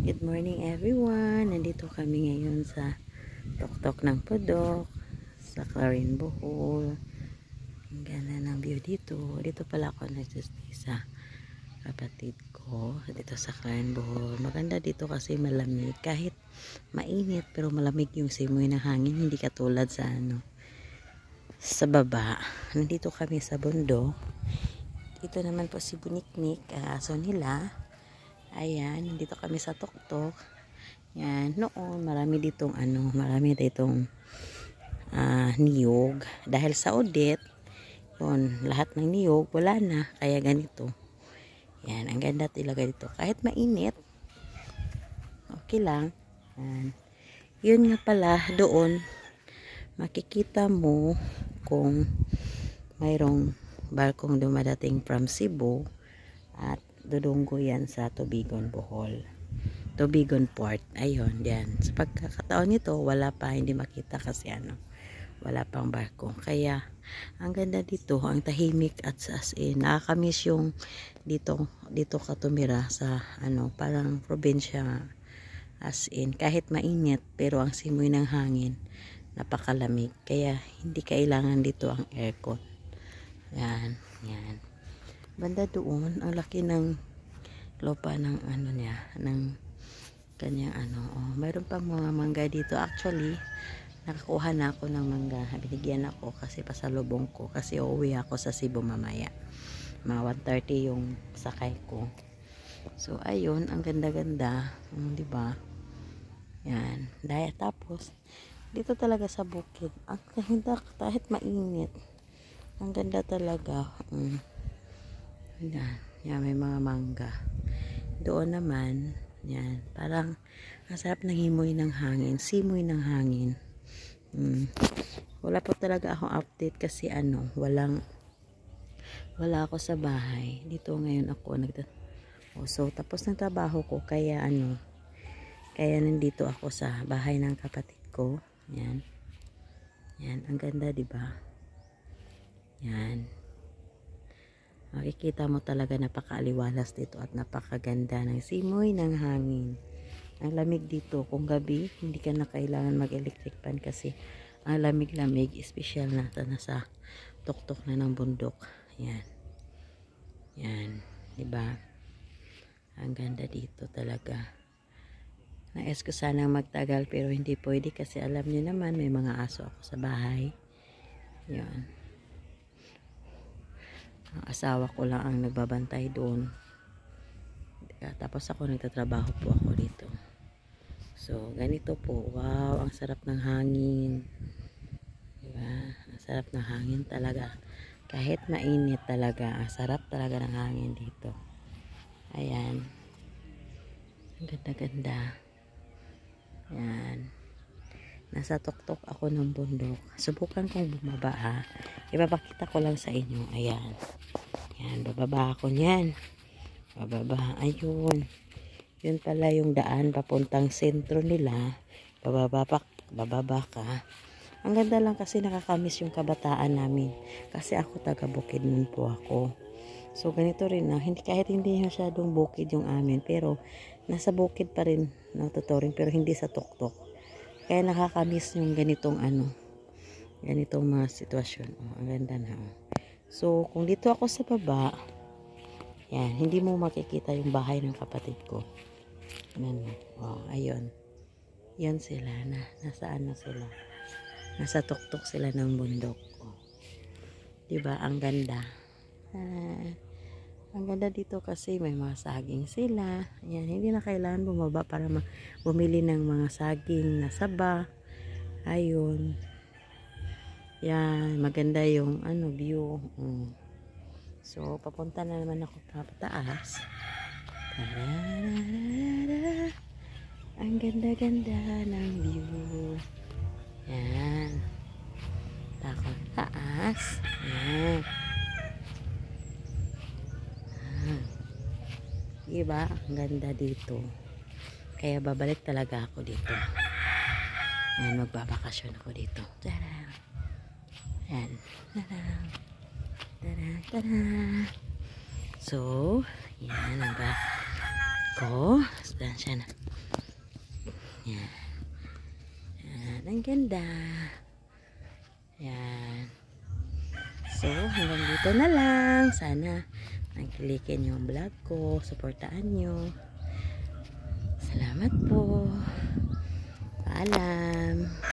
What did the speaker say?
Good morning everyone. Nandito kami ngayon sa tuktok ng Pudok sa Clarin Bohol. Ang ganda ng view dito. Dito pala ako nagsistay sa kapatid ko dito sa Clarin Bohol. Maganda dito kasi malamig. Kahit mainit pero malamig yung simoy ng hangin. Hindi katulad sa sa baba. Nandito kami sa bundok. Dito naman po si Buniknik, aso nila. Ayan, nandito kami sa tuktok. Yan, noon marami ditong niyog. Dahil sa audit, yun, lahat ng niyog wala na, kaya ganito. Yan, ang ganda talaga dito. Kahit mainit, okay lang. Yan. Yun nga pala, doon, makikita mo kung mayroong barkong dumadating from Cebu at dudunggo yan sa Tubigon, Bohol. Tubigon Port. Ayun, yan. Sa pagkakataon nito, wala pa, hindi makita kasi wala pang barko. Kaya, ang ganda dito, ang tahimik at as in, nakakamiss yung dito ka tumira sa, parang probinsya as in. Kahit mainit, pero ang simoy ng hangin, napakalamig. Kaya, hindi kailangan dito ang aircon. Yan, yan. Banda doon, ang laki ng lupa ng ng kanyang mayroon pang mga mangga dito. Actually, nakakuha na ako ng mangga. Binigyan ako kasi pasalubong ko kasi uuwi ako sa Cebu mamaya. Mga 1:30 yung sakay ko. So, ayun, ang ganda-ganda. Di ba? Yan. Dahil tapos, dito talaga sa bukid. Ang ganda, kahit mainit. Ang ganda talaga. Yan, may mga mangga. Doon naman, yan, parang ang sarap ng himoy ng hangin, simoy ng hangin. Wala po talaga akong update kasi wala ako sa bahay. Dito ngayon ako so tapos ng trabaho ko kaya kaya nandito ako sa bahay ng kapatid ko. Yan. Yan, ang ganda, 'di ba? Yan. Makikita mo talaga napakaaliwalas dito at napakaganda ng simoy ng hangin. Ang lamig dito. Kung gabi, hindi ka na kailangan mag-electric fan kasi ang lamig-lamig, espesyal na nasa tuktok na ng bundok. Yan. Yan. Diba? Ang ganda dito talaga. Nais ko sanang magtagal pero hindi pwede kasi alam niyo naman may mga aso ako sa bahay. Yan. Ang asawa ko lang ang nagbabantay doon. Tapos ako nagtatrabaho po ako dito. So, ganito po. Wow, ang sarap ng hangin. Diba? Ang sarap ng hangin talaga. Kahit mainit talaga, ang sarap talaga ng hangin dito. Ayan. Ang ganda-ganda. Ayan. Nasa tuktok ako ng bundok. Subukan kong bumaba ha. Ipapakita ko lang sa inyo. Ayan. Ayan, bababa ako niyan. Bababa. Ayun. Yun pala yung daan papuntang sentro nila. Bababa ka. Ang ganda lang kasi nakakamiss yung kabataan namin. Kasi ako taga Bukidnon po ako. So ganito rin na. Kahit hindi masyadong bukid yung amin. Pero nasa bukid pa rin ng tutoring. Pero hindi sa tuktok. Kaya nakakamiss yung ganitong ganitong mga sitwasyon. Ang ganda na. So, kung dito ako sa baba, yan, hindi mo makikita yung bahay ng kapatid ko. Ayun. Yan sila. Nasaan na sila? Nasa tuktok sila ng bundok. Diba? Ang ganda. Ang ganda dito kasi may mga saging sila. Ayan, hindi na kailangan bumaba para bumili ng mga saging na saba. Ayun. Yan, maganda yung view. So, papunta na naman ako pataas. Ang ganda-ganda ng view. Yan. Takot taas. Yan. Diba? Ang ganda dito. Kaya babalik talaga ako dito. Ayan, magbabakasyon ako dito. Tarang! Ayan. Tarang! Tarang! Tarang! So, yan ang bag ko. Saan siya na? Yan. Yan. Ang ganda. Yan. So, hanggang dito na lang. Sana nagkilikin yung vlog ko. Suportaan nyo. Salamat po. Paalam.